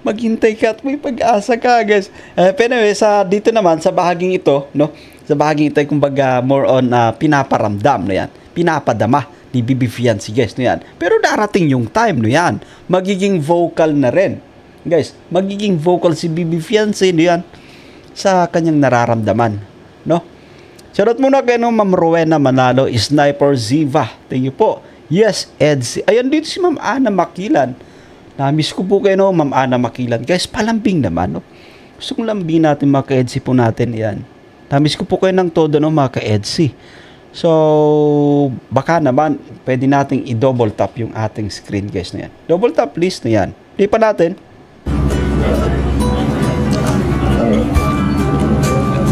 Maghintay ka at may pag-asa ka, guys. Pero dito naman, sa bahaging ito, no, sa bahaging ito ay kumbaga more on pinaparamdam, no yan. Pinapadama ni Bibi Fiancé, guys, no yan. Pero darating yung time, no yan. Magiging vocal na rin. Guys, magiging vocal si Bibi Fiancé, no yan, sa kanyang nararamdaman, no? Shoutout muna kay Ma'am Rowena Manalo, Sniper Ziva. Thank you po. Yes, EDSI. Ayan dito si Ma'am Ana Makilan. Na-miss ko po kayo, Ma'am Ana Makilan. Guys, palambing naman, no? Gusto kong lambing natin, mga ka-EDSI po natin, yan. Na-miss ko po kayo ng todo, no, mga ka-EDSI. So, baka naman, pwede nating i-double tap yung ating screen, guys, na yan. Double tap, please, na yan. Play pa natin.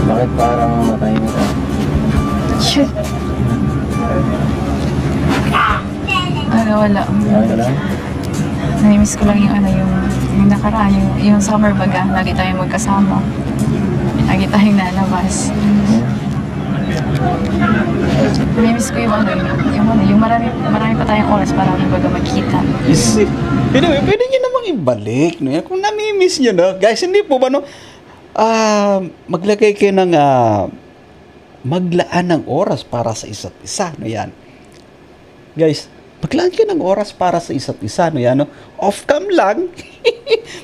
Bakit parang matay mo ka? Shit. Wala. Ano lang? Namimiss ko lang yung nakaraan, yung summer baga. Lagi tayong magkasama. Lagi tayong nalabas. Namimiss ko yung marami pa tayong oras para baga magkita. Pwede nyo namang ibalik, no? Kung namimiss nyo, no? Guys, hindi po ba, no? Maglagay kayo ng maglaan ng oras para sa isa't isa, no yan. Guys, maglaan kayo ng oras para sa isa't isa, no yan, no? Off cam lang.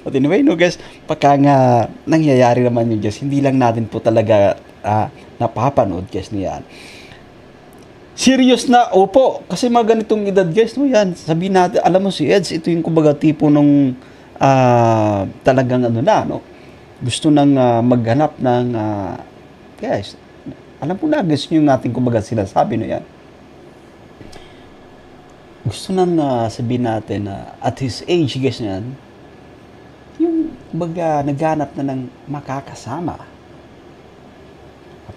But anyway, no guys, pagka nga nangyayari naman yun, guys, hindi lang natin po talaga napapanood, guys, no yan. Serious na, opo, kasi mga ganitong edad, guys, no yan, sabihin natin, alam mo si Eds, ito yung kumbaga tipo nung talagang ano na, no? Gusto nang maghanap ng, guys, alam po na, guys, yung natin kumbaga sinasabi, no yan. Gusto nang sabihin natin na at his age, guys, yan, yung kumbaga naghanap na ng makakasama.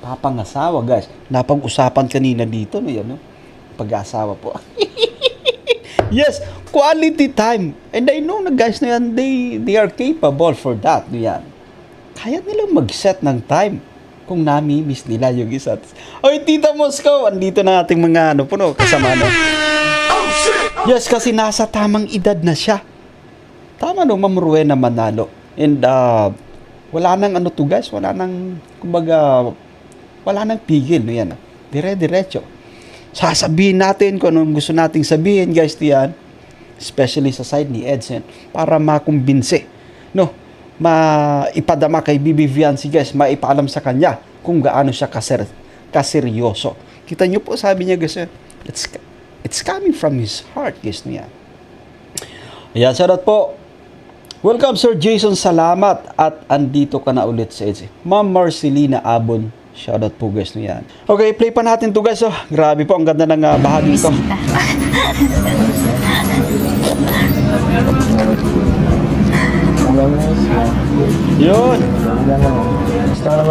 Papangasawa, guys. Napag-usapan kanina dito, no yan, no? Pag-asawa po. Yes, quality time. And I know na guys na yan, they are capable for that, no yan. Kaya nilang mag-set ng time kung nami-miss nila yung isa. Oy, Tita Moscow, andito na ating mga ano po, no, kasama, no? Yes, kasi nasa tamang edad na siya. Tama, no, Ma'am Rowena Manalo. And wala nang ano to, guys, wala nang, kumbaga, wala nang pigil, no yan. Dire-diretso. Sasabihin natin kung anong gusto nating sabihin, guys, diyan. Especially sa side ni Edson. Para makumbinse. No? Maipadama kay Bibi Viancy, guys. Maipaalam sa kanya kung gaano siya kaseryoso. Kita nyo po, sabi niya, guys, it's coming from his heart, guys, niya. Ayan, shoutout po. Welcome, Sir Jason. Salamat. At andito ka na ulit sa Edson. Ma'am Marcelina Abon. Shoutout po, guys, no yan. Okay, play pa natin to, guys. Oh, grabe po, ang ganda ng bahagi ito. Yun.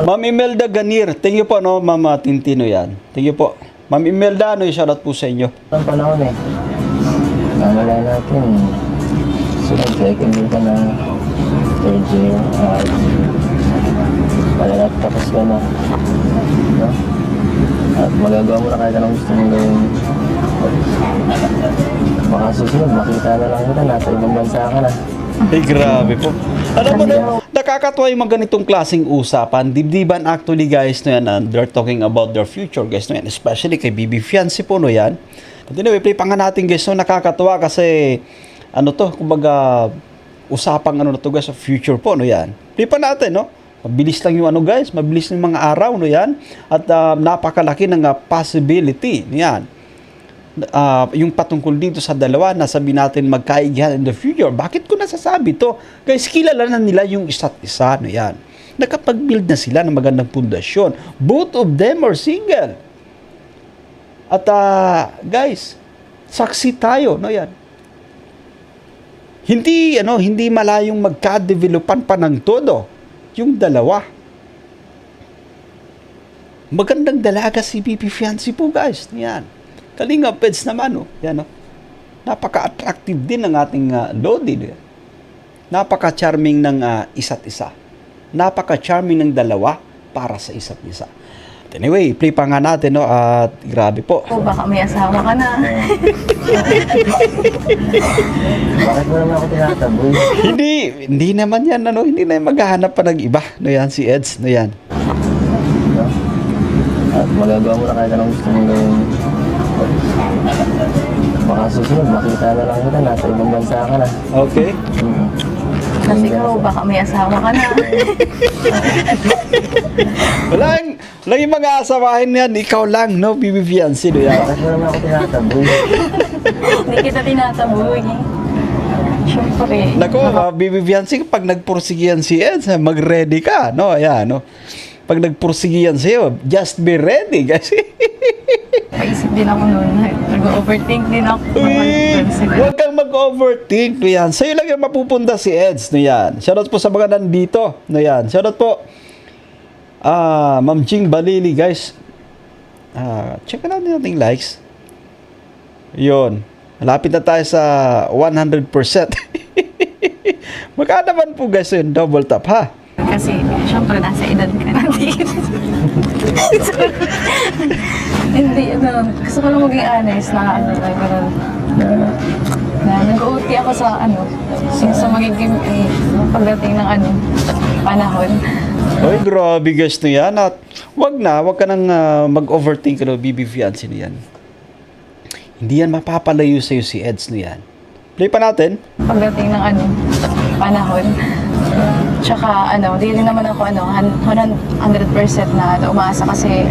Ma'am Imelda Ganir. Thank you po, no, Ma'am Tintino yan. Thank you po. Ma'am Imelda, no, shoutout po sa inyo. Ang panahon eh. Wala natin. Sunod, second year ka na. Third year. Wala natin tapos ka na. No? At magagawa mo na kahit anong gusto mong gawin. Baka susunod, makita na lang kita, nasa ibang bansa ka na. Ay, grabe po. Alam mo na, nakakatuwa yung mga ganitong klaseng usapan. Dibdiban actually, guys, no yan, they're talking about their future, guys, no yan. Especially kay Bibi Fiancé po, no yan. But anyway, play pa nga natin, guys, no, nakakatuwa kasi, ano to, kumbaga, usapang ano na to, guys, sa future po, no yan. Play pa natin, no. Mabilis lang yung ano, guys, mabilis yung mga araw, no yan. At napakalaki ng possibility, no yan. Yung patungkol dito sa dalawa na sabi natin magkaigihan in the future. Bakit ko nasasabi to? Guys, kilala na nila yung isa't isa, no yan. Nakapag-build na sila ng magandang pundasyon. Both of them are single. At guys, saksi tayo, no yan. Hindi malayong magka-developan pa ng todo yung dalawa. Magandang dalaga si Bibi Fiancé po, guys. Yan. Kalinga Peds naman, no? Yan, no? Napaka-attractive din ng ating Lodi. No? Napaka-charming ng isa't isa. Napaka-charming ng dalawa para sa isa't isa. But anyway, play pa nga natin, no? At grabe po. O baka may asawa ka na. Bakit mo naman ako tinataboy? Hindi naman yan, ano? Hindi na maghahanap pa ng iba. No yan, si Eds, no yan. No? At magagawa mo na kahit anong gusto mong gawin. Baka susunod, makita na lang kita, nasa ibang bansa ka na. Okay. Kasi ikaw, baka may asawa ka na. Wala yung mga asawahin yan. Ikaw lang, no? Bibi Fiancé, no yan. Bakit mo naman ako tinataboy? Hindi kita tinataboy. Siyempre. Nako, Bibi Fiancé, pag nagpursigihan si Eds, mag-ready ka, no? Ayan, no? Pag nagpursigihan sa'yo, just be ready, guys. Paisip din ako noon. Nag-overthink din ako. Huwag kang mag-overthink, no yan. Sa'yo lang yung mapupunta si Eds, no yan. Shoutout po sa mga nandito, no yan. Shoutout po, Ma'am Jing Balili, guys. Check natin nating likes. Yun. Malapit na tayo sa 100%. Magkano naman po, guys, yun, double tap, ha? Kasi, syempre, nasa edad ka na. Hindi, gusto ko lang maging honest na nag-OT ako sa sa magiging pagdating ng panahon. Ay, grabe guys no yan. At wag ka nang mag-overthink no, BB fiancé no yan. Hindi yan mapapalayo sa'yo si Eds no yan. Play pa natin. Pagdating ng panahon. Tsaka di rin naman ako 100% na umaasa kasi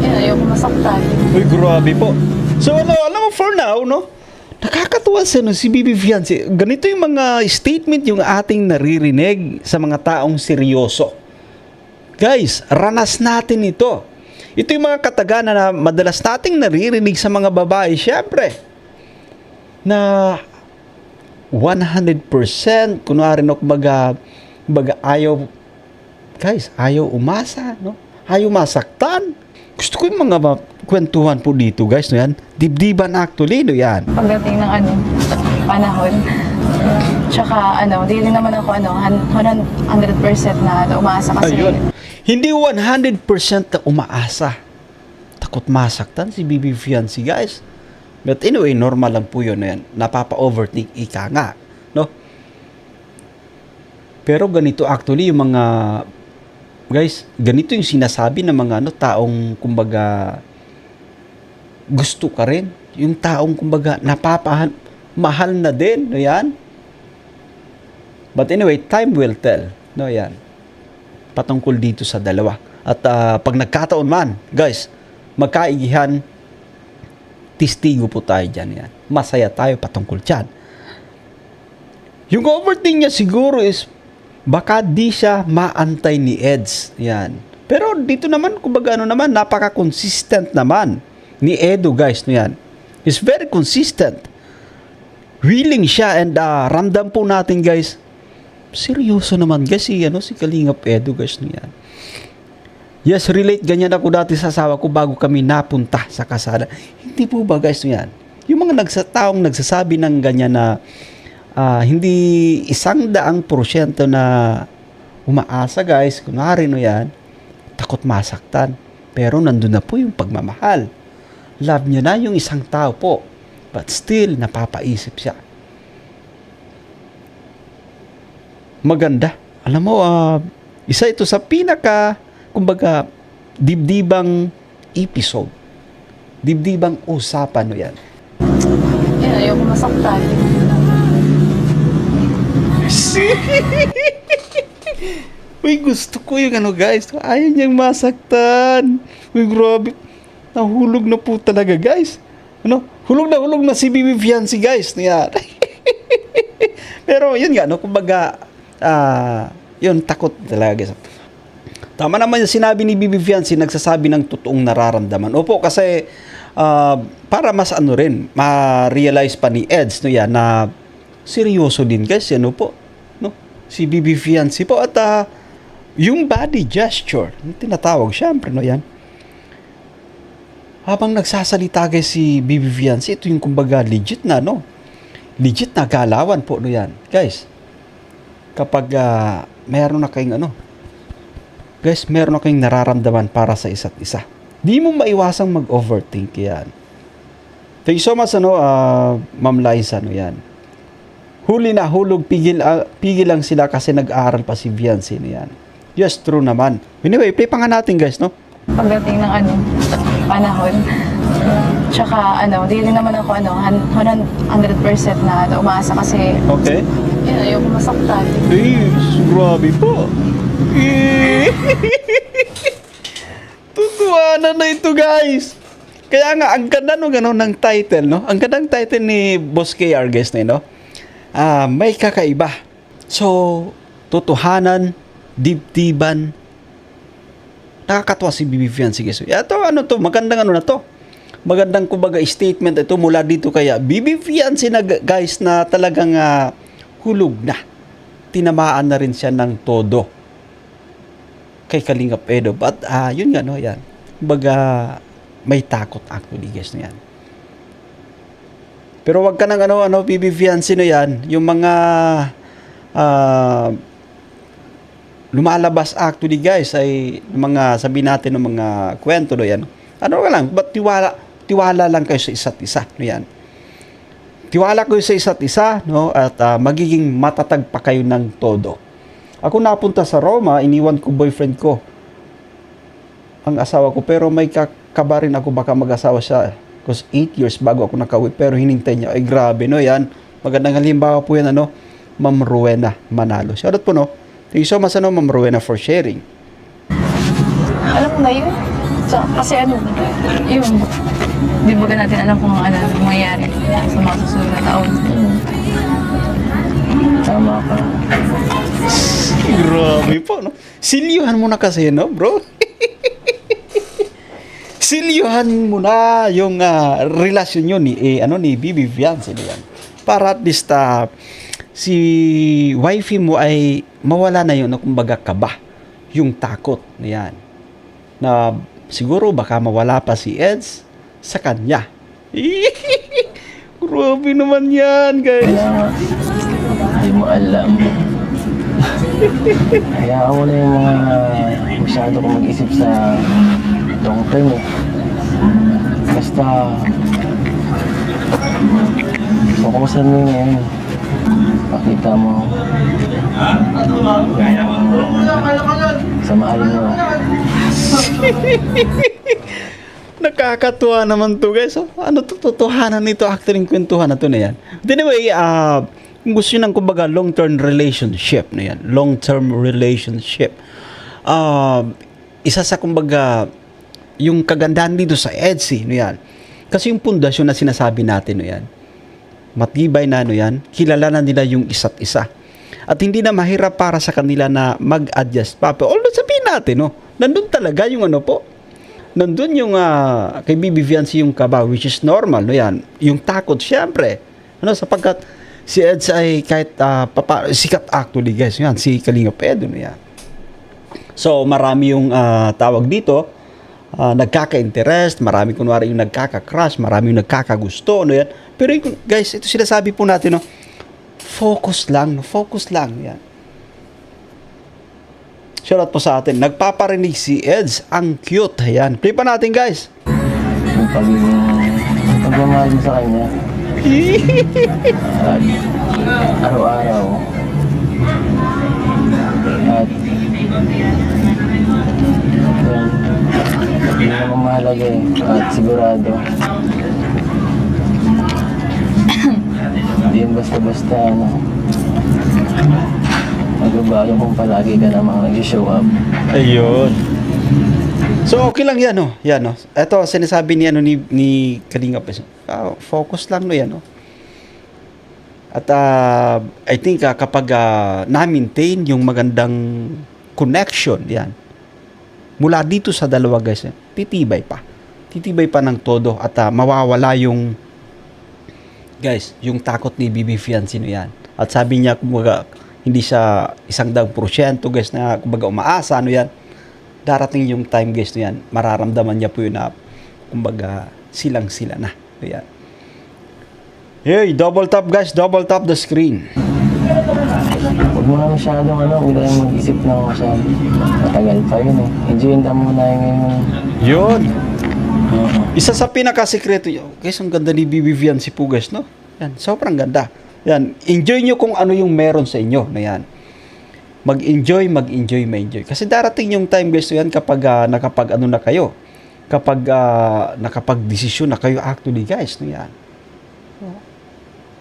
ayoko masaktan. Uy, grabe po. So alam mo for now, no? Nakakatuwa sa si BB Fiancé. Ganito yung mga statement yung ating naririnig sa mga taong seryoso. Guys, ranas natin ito. Ito yung mga kataganan na madalas nating naririnig sa mga babae, syempre. Na 100%, kunwari no, kumbaga ayaw, guys, ayaw umasa, no? Ayaw masaktan. Gusto ko yung mga kwentuhan po dito, guys, no yan? Dibdiban actually, no yan? Pagdating ng panahon. Tsaka di rin naman ako 100% na umaasa kasi. Ayun. Hindi 100% na umaasa. Takot masaktan si BB Fiancé, guys. But anyway, normal lang po yun, no yan. Napapa-overthink ika nga, no? Pero ganito actually yung mga guys, ganito yung sinasabi ng mga taong kumbaga gusto ka rin. Yung taong kumbaga mahal na din, no yan? But anyway, time will tell, no yan? Patungkol dito sa dalawa. At pag nagkataon man, guys, magkaigihan, testigo po tayo dyan, yan. Masaya tayo patungkol dyan. Yung overthink niya siguro is baka di siya maantay ni Eds. Yan. Pero dito naman, kumbaga naman, napaka-consistent naman ni Edo, guys. No, yan. Is very consistent. Willing siya and ramdam po natin, guys. Seryoso naman, guys. Si Kalingap Edo, guys. No, yan. Yes, relate. Ganyan ako dati sa asawa ko bago kami napunta sa kasada. Hindi po ba, guys? No, yan. Yung mga taong nagsasabi ng ganyan na hindi 100% na umaasa, guys. Kunwari, no yan, takot masaktan. Pero nandun na po yung pagmamahal. Love niya na yung isang tao po. But still, napapaisip siya. Maganda. Alam mo, isa ito sa kumbaga, dibdibang episode. Dibdibang usapan, no yan. Ayoko masaktan. Uy, gusto ko yung guys. Ayaw niyang masaktan. Uy, grabe. Nahulog na po talaga, guys. Hulog na si BB Fiancé, guys. Yan. Pero yun nga, kumbaga, yun, takot talaga, guys. Tama naman yung sinabi ni BB Fiancé, nagsasabi ng totoong nararamdaman. Opo, kasi para mas rin, ma-realize pa ni Eds, no yan, na seryoso din, guys, yan po, no? Si BB Fiancé po, at yung body gesture, tinatawag, syempre, no yan. Habang nagsasalita, guys, si BB Fiancé, ito yung kumbaga legit na, no? Legit na galawan po, no yan. Guys, kapag meron na kayong guys, meron na kayong nararamdaman para sa isa't isa. Di mo maiwasang mag-overthink yan. Thank you so much, Ma'am Liza, no yan. Huli na hulog, pigil lang sila kasi nag-aaral pa si Fiancé, no yan. Yes, true naman. Anyway, play pa nga natin, guys, no? Pagdating ng panahon. Tsaka di rin naman ako 100% na umaasa kasi. Okay. Ayoko masaktan. Grabe po. Tutuwanan na ito, guys. Kaya nga, ang ganda ng title, no? Ang ganda ng title ni Boss KR, guys, no? May kakaiba. So, totohanan, dibdiban, nakakatuwa si BB Fiancé, guys. Ito, magandang na to. Magandang kumbaga statement ito mula dito kaya BB Fiancé na, guys, na talagang hulog na. Tinamaan na rin siya ng todo kay Kalingap Edo. But, yun nga, no, yan. Kumbaga, may takot actually, guys, no, yan. Pero wag ka nang BB Fiancé, no, yan. Yung mga lumalabas actually, guys, ay mga, sabihin natin ng mga kwento, no, yan. But tiwala lang kayo sa isa't isa, no, yan. Tiwala kayo sa isa't isa, no, at magiging matatag pa kayo ng todo. Ako napunta sa Roma, iniwan ko boyfriend ko, ang asawa ko, pero may kakaba rin ako baka mag-asawa siya. Because 8 years bago ako nakauwi, pero hinintay niya. Ay grabe, no, yan. Magandang halimbawa po yan, ano, Ma'am Rowena Manalo. Shoutout po, no. Thank you so much, ano, Ma'am Rowena, for sharing. Alam mo na yun. So, kasi ano, yun. Di ba natin alam kung ano mangyayari sa mga susunod na taon. Tama ka. Grabe po, no. Silyuhan mo na kasi, no, bro. Silyuhan mo na yung relasyon nyo ni, ni Bibi Fiancé yan. Para at least si wifey mo ay mawala na yun, no, kumbaga kaba, yung takot na yan. Na siguro baka mawala pa si Eds sa kanya. Grabe naman yan, guys. Kaya hindi mo alam. Kaya ako na yung mga masyado kong mag-isip sa long term eh. Basta fokusan mo ngayon. Pakita mo sa mahal mo. Nakakatuwa naman to, guys. So, ano to, totohanan nito, actually, kwentuhan na to na yan. But anyway, kung gusto nyo ng kumbaga long-term relationship na yan, long-term relationship, isa sa kumbaga yung kagandahan dito sa EDSI, no yan, kasi yung pundasyon na sinasabi natin, no yan, matibay na, no yan, kilala na nila yung isa't isa. At hindi na mahirap para sa kanila na mag-adjust pa. Pero although sabihin natin, no, nandun talaga yung ano po, nandun yung kay Bibi Fiancé yung kaba, which is normal, no yan, yung takot, syempre, ano, sapagkat si Eds ay kahit sikat actually, guys, yan, si Kalinga Pedro, no yan. So, marami yung tawag dito, nagkaka-interest, marami kunwari yung nagkaka-crush, marami yung nagkakagusto, no yan. Pero guys, ito sinasabi po natin, no, focus lang, yan. Shoutout po sa atin. Nagpaparinig si Eds, ang cute. Ayan. Play pa natin, guys. Yung pagmamahal mo sa kanya. At araw-araw. At yun naman mahalaga eh. At sigurado. Hindi yun basta-basta ano. Magbabago kung palagi ka namang nag-show up. Ayun. So, okay lang yan, no? Yan, no? Ito, sinasabi ni, ni Kalinga Pes. Focus lang, no, yan, no? At I think kapag na-maintain yung magandang connection, yan, mula dito sa dalawa, guys, titibay pa. Titibay pa ng todo at mawawala yung, guys, yung takot ni Bibi Fiancé, no, yan. At sabi niya, kumbaga, hindi siya 100%, guys, na kumbaga umaasa, ano yan. Darating yung time, guys, no yan. Mararamdaman niya po yun na, kumbaga, silang-sila na. Ayan. Hey, double tap, guys. Double tap the screen. Huwag mo na masyadong huwag na mag-isip ng masyadong matagal pa yun eh. Enjoyin na muna yung ngayon. Yun. Isa sa pinakasikreto yun. Guys, ang ganda ni Bibi Fiancé po, guys, no? Yan, sobrang ganda. Yan, enjoy nyo kung ano yung meron sa inyo na yan. Mag-enjoy, ma-enjoy. Kasi darating yung time, guys, yan kapag nakapag-ano na kayo. Kapag nakapag-desisyon na kayo actually, guys, no yan.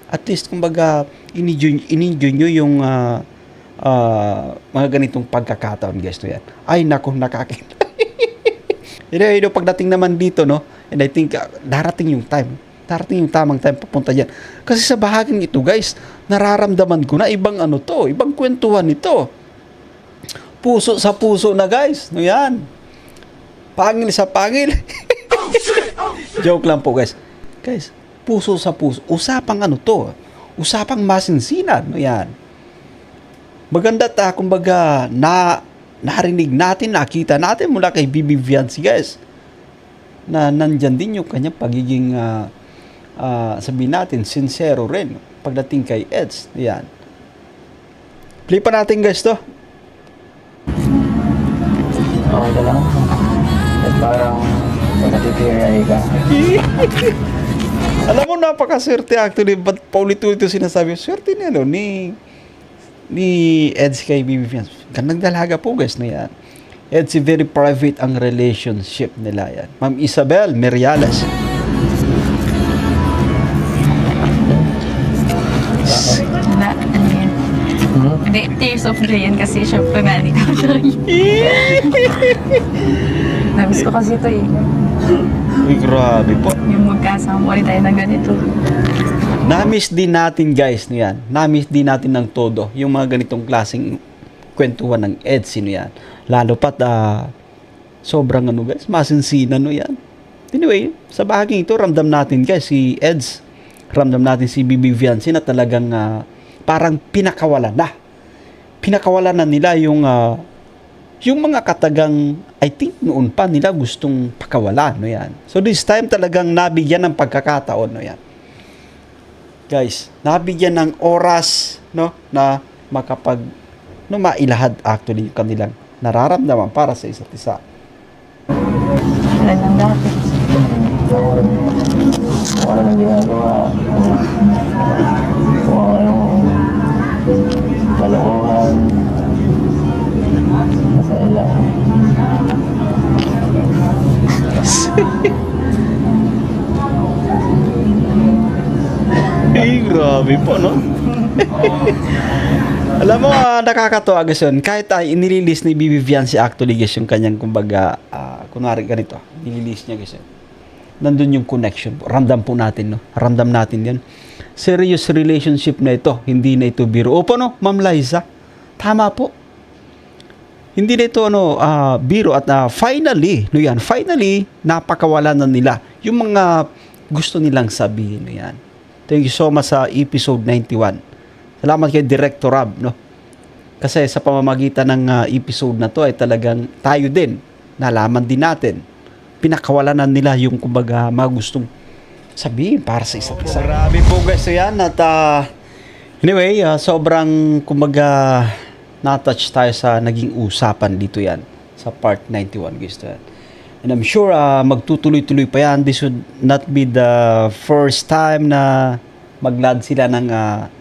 At least, kumbaga, in-enjoy nyo yung mga ganitong pagkakataon, guys, no yan. Ay, naku, nakakita. Anyway, pagdating naman dito, no, and I think darating yung time. Darating yung tamang time papunta dyan. Kasi sa bahaging ito, guys, nararamdaman ko na ibang ano to, ibang kwentuhan ito. Puso sa puso na, guys. No yan. Pangil sa pangil. Joke lang po, guys. Guys, puso sa puso. Usapang ano to. Usapang masinsinan. No yan. Maganda kumbaga, narinig natin, nakita natin mula kay Bibi Fiancé, guys. Na nandyan din yung kanyang pagiging sabihin natin, sincero rin pagdating kay Eds. Yan. Play pa natin, guys, to. Okay ka lang. At parang nagkatitiray ka. Alam mo, napakaswerte actually. Ba't paulit-ulit ito sinasabi? Swerte niya, no? Ni ni Edsy kay Bibi Fiance. Gandang dalaga po guys na yan. Edsy, very private ang relationship nila yan. Ma'am Isabel Meriales. Wala, ano yan. Hindi, tears of joy yan kasi syempre nandito tayo. Namiss ko kasi ito eh. Uy, grabe po. Yung magkasama ulit tayo na ganito. Namiss din natin guys no yan. Namiss din natin ng todo yung mga ganitong klaseng kwentuhan ng Edsy no yan. Lalo pat sobrang ano guys, masinsinan no yan. Anyway, sa bahaging ito ramdam natin guys si Eds, ramdam natin si Bibi Fiance na talagang parang pinakawalan na. Pinakawalan na nila yung mga katagang I think noon pa nila gustong pakawalan no yan. So this time talagang nabigyan ng pagkakataon no yan. Guys, nabigyan ng oras no na mailahad actually yung kanilang nararamdaman para sa isa't isa. Wala lang dati. Kung ano nang ginagawa, kung anong kalokohan, masaya lang. Ay, grabe po, no? Alam mo, nakakatawa guys yun. Kahit inililis ni Bibi Fiance actually guys yung kanyang kumbaga, kunwari ganito, nililis niya guys yun. Nandun yung connection po. Ramdam po natin, no? Ramdam natin yan. Serious relationship na ito. Hindi na ito biro. Opo, no? Ma'am Liza. Tama po. Hindi na ito, biro. At finally, no yan, finally, napakawalan na nila yung mga gusto nilang sabihin, no yan. Thank you so much sa episode 91. Salamat kay Director Rob, no? Kasi sa pamamagitan ng episode na to ay talagang tayo din, nalaman din natin, pinakawalan nila yung kumbaga mga gustong sabihin para sa isa't isa. Grabe po guys yan at anyway, sobrang kumbaga na-touch tayo sa naging usapan dito yan sa part 91 guys to yan. And I'm sure magtutuloy-tuloy pa yan. This would not be the first time na maglad sila ng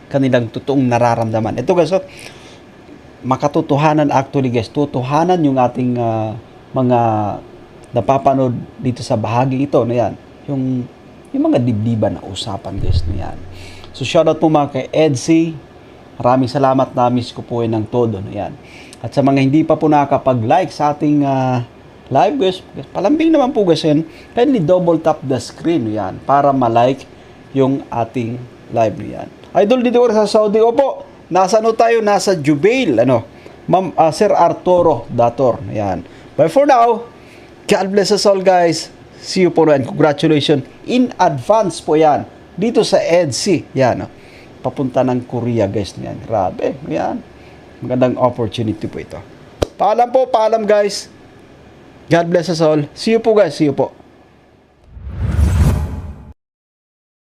kanilang totoong nararamdaman. Ito guys, so, makatotohanan actually guys, totohanan yung ating mga napapanood dito sa bahagi ito na yan. Yung mga dibdiban na usapan guys na yan. So shoutout po mga kay Edsy. Maraming salamat, na-miss ko po ng todo na yan. At sa mga hindi pa po nakakapag-like sa ating live guys, palambing naman po guys yan, kindly double tap the screen yan para ma-like yung ating live yan. Idol dito ko sa Saudi, opo, nasa tayo, nasa Jubail, Ma'am, Sir Arturo Dator, yan. But for now, God bless us all guys, see you po and congratulations in advance po yan, dito sa Edsy, yan, papunta ng Korea guys, yan, grabe, yan, magandang opportunity po ito. Paalam po, paalam guys. God bless us all. See you po guys. See you po.